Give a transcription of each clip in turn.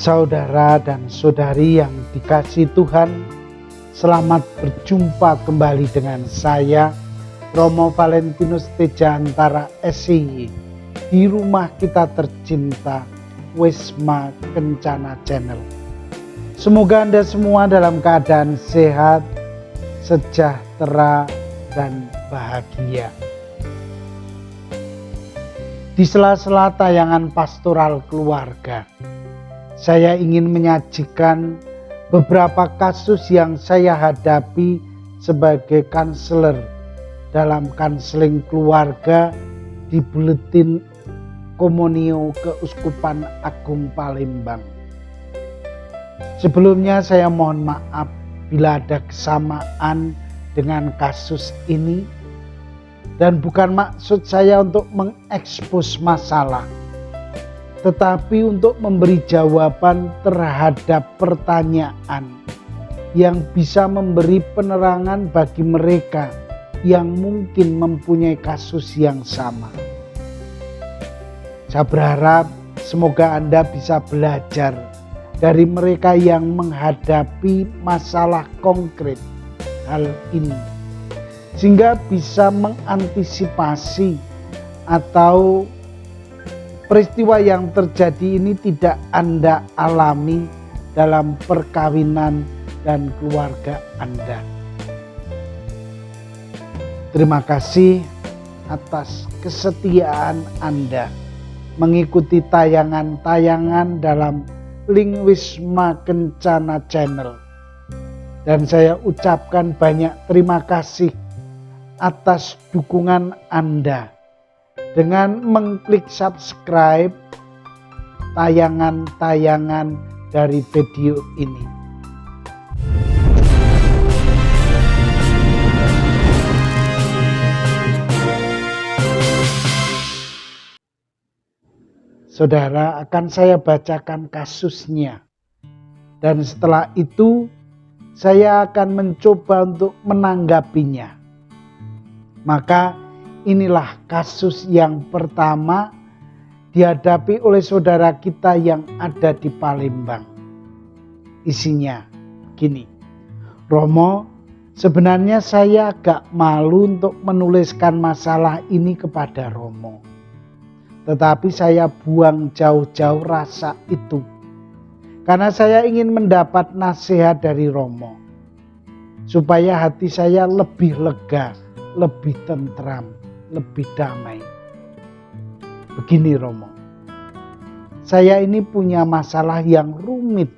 Saudara dan saudari yang dikasihi Tuhan, selamat berjumpa kembali dengan saya, Romo Valentinus Tejantara SIY, di rumah kita tercinta, Wisma Kencana Channel. Semoga Anda semua dalam keadaan sehat, sejahtera, dan bahagia. Di sela-sela tayangan pastoral keluarga, saya ingin menyajikan beberapa kasus yang saya hadapi sebagai kanselor dalam kanseling keluarga di Buletin Komunio Keuskupan Agung Palembang. Sebelumnya saya mohon maaf bila ada kesamaan dengan kasus ini, dan bukan maksud saya untuk mengekspos masalah, tetapi untuk memberi jawaban terhadap pertanyaan yang bisa memberi penerangan bagi mereka yang mungkin mempunyai kasus yang sama. Saya berharap semoga Anda bisa belajar dari mereka yang menghadapi masalah konkret hal ini, sehingga bisa mengantisipasi atau peristiwa yang terjadi ini tidak Anda alami dalam perkawinan dan keluarga Anda. Terima kasih atas kesetiaan Anda mengikuti tayangan-tayangan dalam link Wisma Kencana Channel. Dan saya ucapkan banyak terima kasih atas dukungan Anda dengan mengklik subscribe tayangan-tayangan dari video ini. Saudara, akan saya bacakan kasusnya, dan setelah itu saya akan mencoba untuk menanggapinya. Maka inilah kasus yang pertama dihadapi oleh saudara kita yang ada di Palembang. Isinya gini, Romo, sebenarnya saya agak malu untuk menuliskan masalah ini kepada Romo. Tetapi saya buang jauh-jauh rasa itu, karena saya ingin mendapat nasihat dari Romo, supaya hati saya lebih lega, lebih tentram, lebih damai. Begini Romo, saya ini punya masalah yang rumit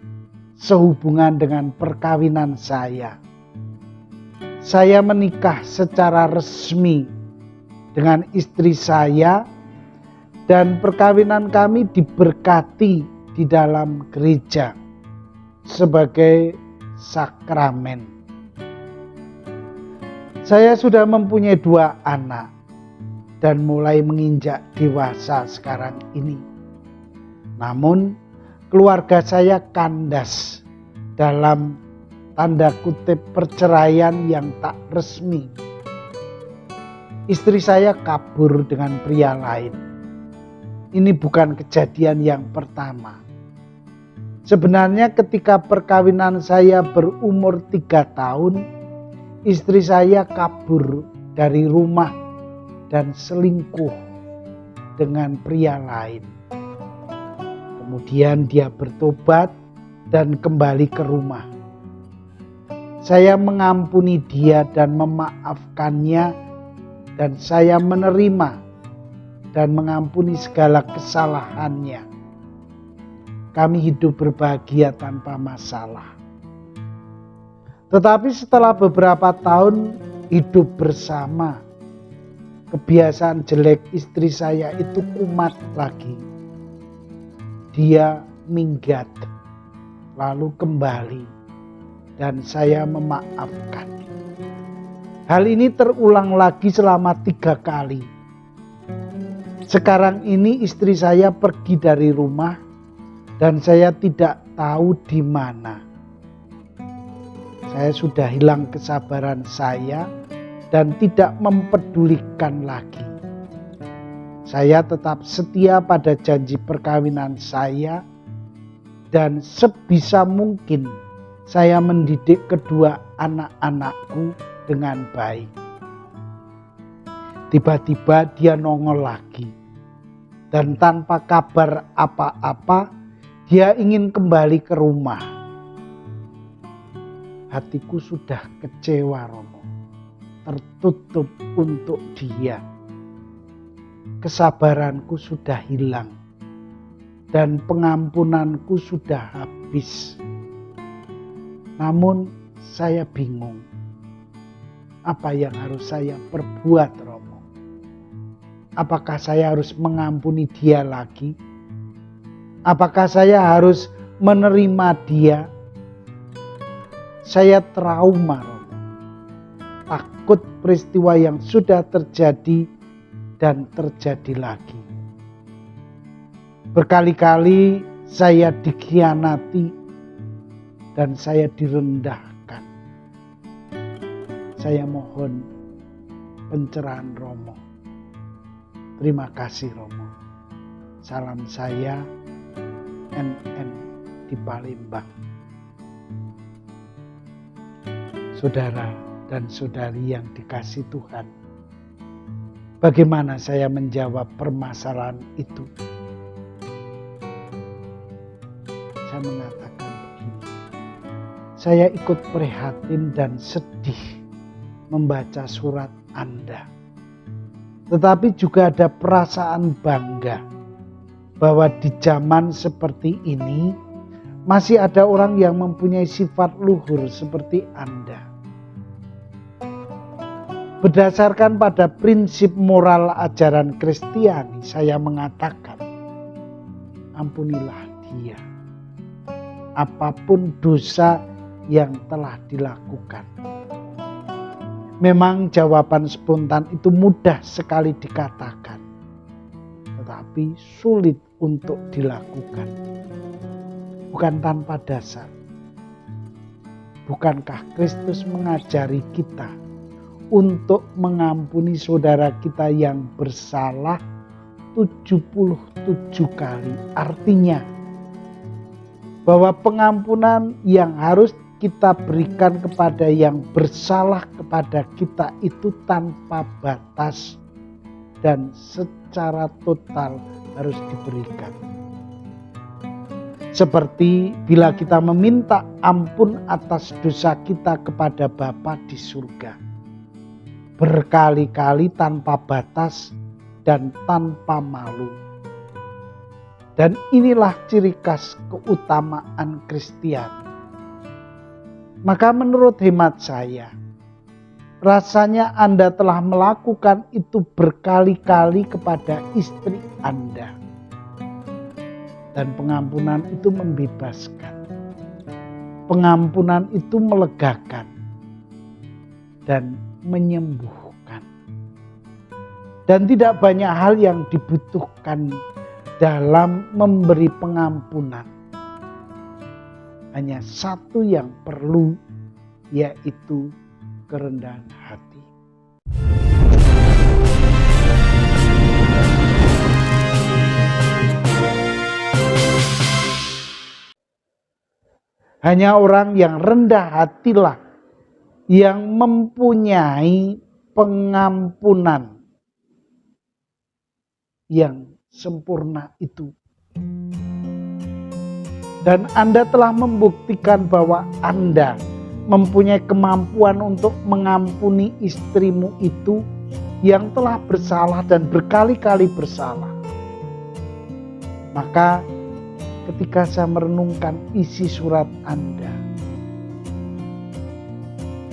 sehubungan dengan perkawinan saya. Saya menikah secara resmi dengan istri saya, dan perkawinan kami diberkati di dalam gereja sebagai sakramen. Saya sudah mempunyai 2 anak dan mulai menginjak dewasa sekarang ini. Namun keluarga saya kandas dalam tanda kutip perceraian yang tak resmi. Istri saya kabur dengan pria lain. Ini bukan kejadian yang pertama. Sebenarnya ketika perkawinan saya berumur 3 tahun, istri saya kabur dari rumah dan selingkuh dengan pria lain. Kemudian dia bertobat dan kembali ke rumah. Saya mengampuni dia dan memaafkannya, dan saya menerima dan mengampuni segala kesalahannya. Kami hidup berbahagia tanpa masalah. Tetapi setelah beberapa tahun hidup bersama, kebiasaan jelek istri saya itu kumat lagi. Dia minggat, lalu kembali, dan saya memaafkan. Hal ini terulang lagi selama 3 kali. Sekarang ini istri saya pergi dari rumah dan saya tidak tahu di mana. Saya sudah hilang kesabaran saya dan tidak mempedulikan lagi. Saya tetap setia pada janji perkawinan saya dan sebisa mungkin saya mendidik kedua anak-anakku dengan baik. Tiba-tiba dia nongol lagi. Dan tanpa kabar apa-apa, dia ingin kembali ke rumah. Hatiku sudah kecewa, Romo. Tertutup untuk dia. Kesabaranku sudah hilang. Dan pengampunanku sudah habis. Namun saya bingung. Apa yang harus saya perbuat, Romo? Apakah saya harus mengampuni dia lagi? Apakah saya harus menerima dia? Saya trauma, Romo. Takut peristiwa yang sudah terjadi dan terjadi lagi. Berkali-kali saya dikhianati dan saya direndahkan. Saya mohon pencerahan Romo. Terima kasih, Romo. Salam saya, NN di Palembang. Saudara dan saudari yang dikasihi Tuhan, bagaimana saya menjawab permasalahan itu? Saya mengatakan begini, saya ikut prihatin dan sedih membaca surat Anda. Tetapi juga ada perasaan bangga bahwa di zaman seperti ini masih ada orang yang mempunyai sifat luhur seperti Anda. Berdasarkan pada prinsip moral ajaran Kristiani, saya mengatakan, ampunilah dia. Apapun dosa yang telah dilakukan. Memang jawaban spontan itu mudah sekali dikatakan, tetapi sulit untuk dilakukan. Bukan tanpa dasar. Bukankah Kristus mengajari kita untuk mengampuni saudara kita yang bersalah 77 kali? Artinya bahwa pengampunan yang harus kita berikan kepada yang bersalah kepada kita itu tanpa batas dan secara total harus diberikan. Seperti bila kita meminta ampun atas dosa kita kepada Bapa di surga. Berkali-kali tanpa batas dan tanpa malu. Dan inilah ciri khas keutamaan Kristiani. Maka menurut hemat saya, rasanya Anda telah melakukan itu berkali-kali kepada istri Anda. Dan pengampunan itu membebaskan. Pengampunan itu melegakan. Dan menyembuhkan. Dan tidak banyak hal yang dibutuhkan dalam memberi pengampunan. Hanya satu yang perlu, yaitu kerendahan hati. Hanya orang yang rendah hatilah yang mempunyai pengampunan yang sempurna itu. Dan Anda telah membuktikan bahwa Anda mempunyai kemampuan untuk mengampuni istrimu itu yang telah bersalah dan berkali-kali bersalah. Maka ketika saya merenungkan isi surat Anda,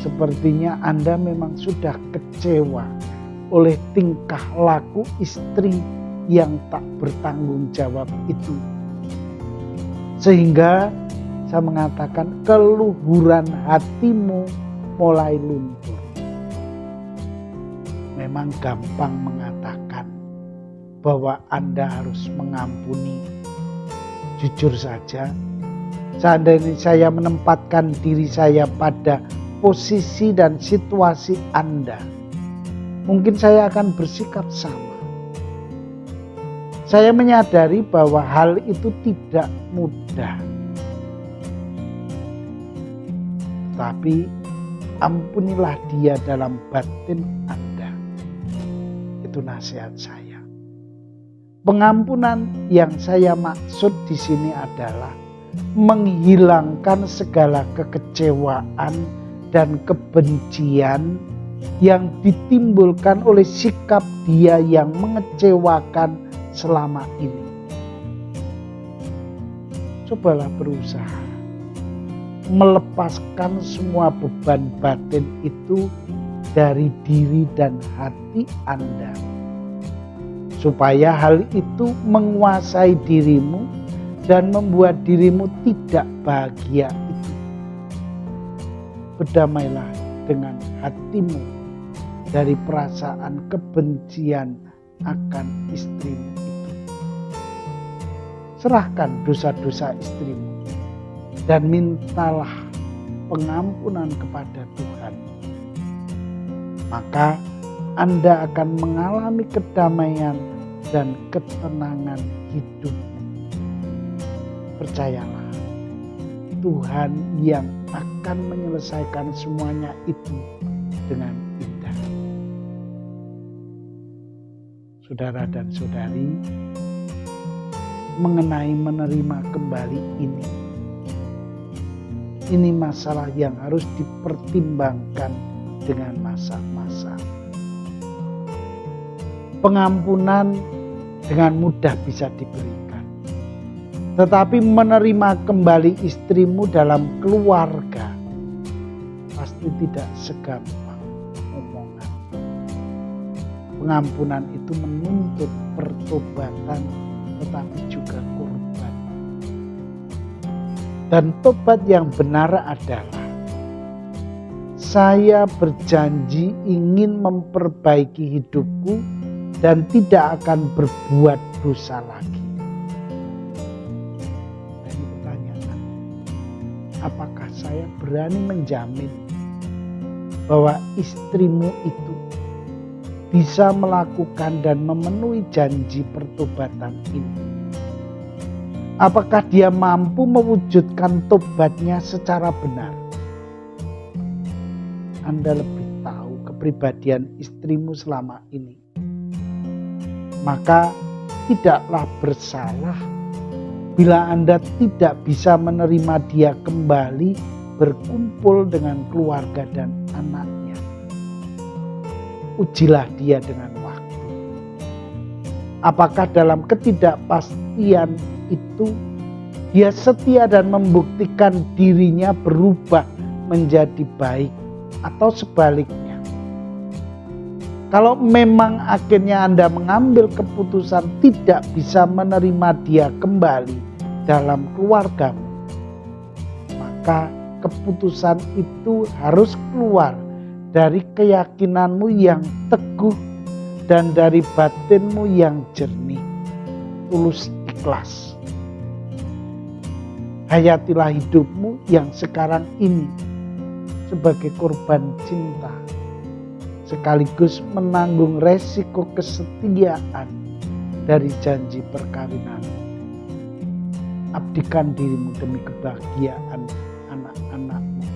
sepertinya Anda memang sudah kecewa oleh tingkah laku istri yang tak bertanggung jawab itu. Sehingga saya mengatakan keluhuran hatimu mulai luntur. Memang gampang mengatakan bahwa Anda harus mengampuni. Jujur saja, seandainya saya menempatkan diri saya pada posisi dan situasi Anda, mungkin saya akan bersikap sama. Saya menyadari bahwa hal itu tidak mudah. tetapi ampunilah dia dalam batin Anda. Itu nasihat saya. Pengampunan yang saya maksud di sini adalah menghilangkan segala kekecewaan dan kebencian yang ditimbulkan oleh sikap dia yang mengecewakan selama ini. Cobalah berusaha melepaskan semua beban batin itu dari diri dan hati Anda, supaya hal itu menguasai dirimu dan membuat dirimu tidak bahagia itu. Berdamailah dengan hatimu dari perasaan kebencian akan istrimu itu. Serahkan dosa-dosa istrimu dan mintalah pengampunan kepada Tuhan. Maka Anda akan mengalami kedamaian dan ketenangan hidup. Percayalah, Tuhan yang akan menyelesaikan semuanya itu dengan indah. Saudara dan saudari, mengenai menerima kembali ini masalah yang harus dipertimbangkan dengan masa-masa. Pengampunan dengan mudah bisa diberikan, tetapi menerima kembali istrimu dalam keluarga pasti tidak segampang omongan. Pengampunan itu menuntut pertobatan, tetapi juga korban. Dan tobat yang benar adalah saya berjanji ingin memperbaiki hidupku dan tidak akan berbuat dosa lagi. Ini pertanyaan, apakah saya berani menjamin bahwa istrimu itu bisa melakukan dan memenuhi janji pertobatan ini? Apakah dia mampu mewujudkan tobatnya secara benar? Anda lebih tahu kepribadian istrimu selama ini. Maka tidaklah bersalah bila Anda tidak bisa menerima dia kembali berkumpul dengan keluarga dan anaknya. Ujilah dia dengan waktu. Apakah dalam ketidakpastian itu dia setia dan membuktikan dirinya berubah menjadi baik, atau sebaliknya? Kalau memang akhirnya Anda mengambil keputusan tidak bisa menerima dia kembali dalam keluargamu, maka keputusan itu harus keluar dari keyakinanmu yang teguh dan dari batinmu yang jernih, tulus ikhlas. Hayatilah hidupmu yang sekarang ini sebagai korban cinta, sekaligus menanggung resiko kesetiaan dari janji perkawinan. Abdikan dirimu demi kebahagiaan anak-anakmu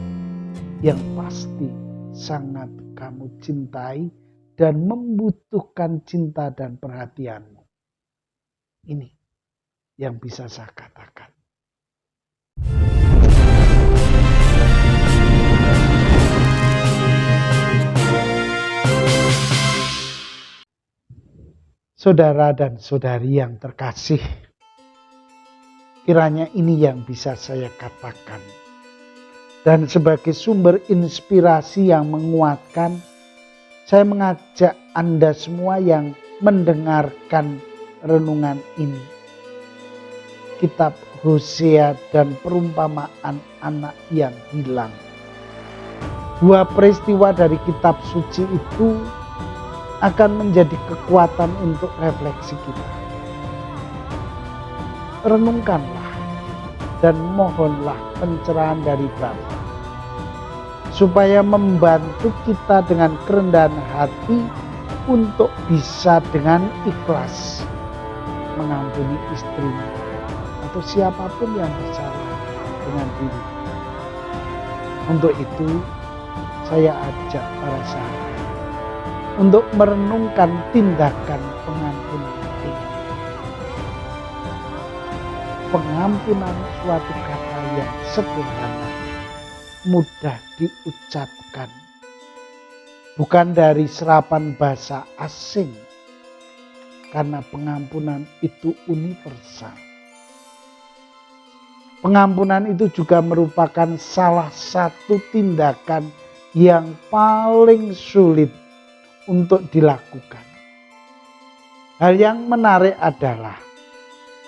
yang pasti sangat kamu cintai dan membutuhkan cinta dan perhatianmu. Ini yang bisa saya katakan. Saudara dan saudari yang terkasih, kiranya ini yang bisa saya katakan. Dan sebagai sumber inspirasi yang menguatkan, saya mengajak Anda semua yang mendengarkan renungan ini. Kitab Hosea dan perumpamaan anak yang hilang. Dua peristiwa dari kitab suci itu akan menjadi kekuatan untuk refleksi kita. Renungkanlah dan mohonlah pencerahan dari Bapa, supaya membantu kita dengan kerendahan hati untuk bisa dengan ikhlas mengampuni istrimu atau siapapun yang bersalah dengan diri. Untuk itu, saya ajak para sahabat untuk merenungkan tindakan pengampunan ini. Pengampunan suatu kata yang sederhana, mudah diucapkan, bukan dari serapan bahasa asing, karena pengampunan itu universal. Pengampunan itu juga merupakan salah satu tindakan yang paling sulit untuk dilakukan. Hal yang menarik adalah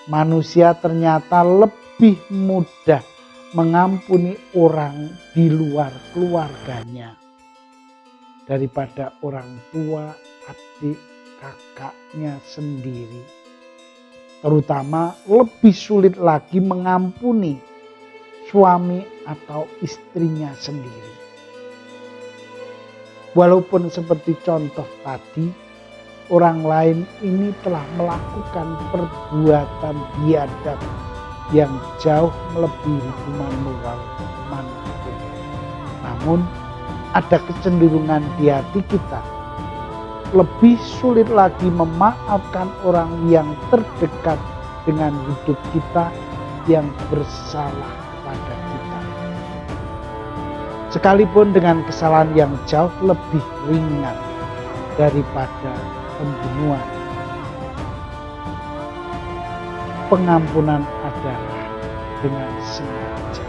manusia ternyata lebih mudah mengampuni orang di luar keluarganya daripada orang tua, adik, kakaknya sendiri. Terutama lebih sulit lagi mengampuni suami atau istrinya sendiri. Walaupun seperti contoh tadi, orang lain ini telah melakukan perbuatan biadab yang jauh melebihi hukuman moral manapun. Namun ada kecenderungan di hati kita lebih sulit lagi memaafkan orang yang terdekat dengan hidup kita yang bersalah pada kita. Sekalipun dengan kesalahan yang jauh lebih ringan daripada pembunuhan. Pengampunan adalah dengan sengaja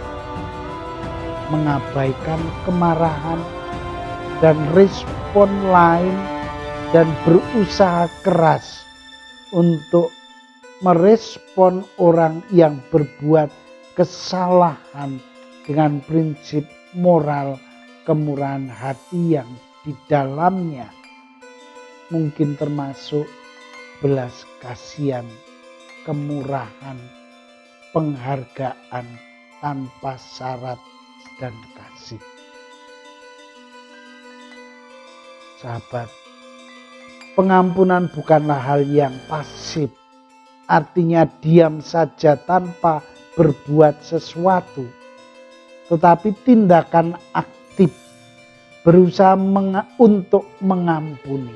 mengabaikan kemarahan dan respon lain dan berusaha keras untuk merespon orang yang berbuat kesalahan dengan prinsip moral kemurahan hati yang di dalamnya mungkin termasuk belas kasihan, kemurahan, penghargaan tanpa syarat dan kasih. Sahabat, pengampunan bukanlah hal yang pasif, artinya diam saja tanpa berbuat sesuatu, tetapi tindakan aktif berusaha untuk mengampuni.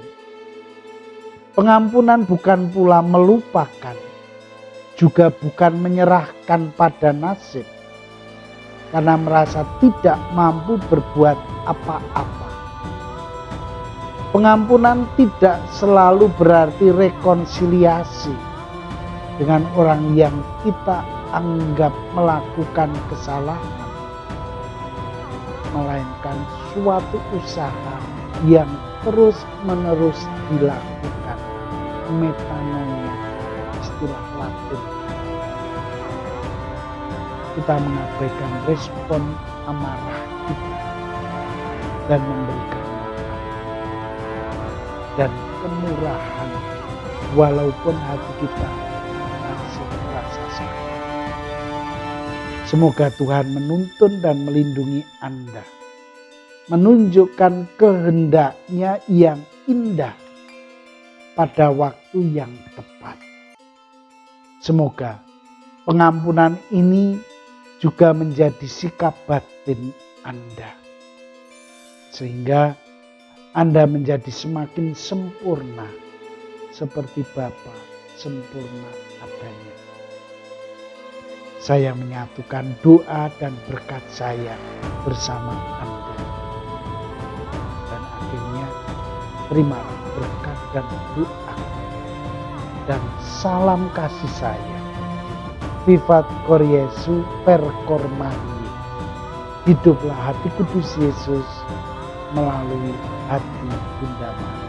Pengampunan bukan pula melupakan, juga bukan menyerahkan pada nasib, karena merasa tidak mampu berbuat apa-apa. Pengampunan tidak selalu berarti rekonsiliasi dengan orang yang kita anggap melakukan kesalahan, melainkan suatu usaha yang terus-menerus dilakukan. Metanoia, istilah Latin. Kita mengabaikan respon amarah kita dan memberikan dan kemurahan walaupun hati kita masih merasa sakit. Semoga Tuhan menuntun dan melindungi Anda, menunjukkan kehendaknya yang indah pada waktu yang tepat. Semoga pengampunan ini juga menjadi sikap batin Anda, sehingga Anda menjadi semakin sempurna seperti Bapa sempurna adanya. Saya menyatukan doa dan berkat saya bersama Anda. Dan akhirnya terimalah berkat dan doa dan salam kasih saya. Vivat Cor Jesu per Cor Maria. Hiduplah hati kudus Yesus melalui hati Bunda Maria.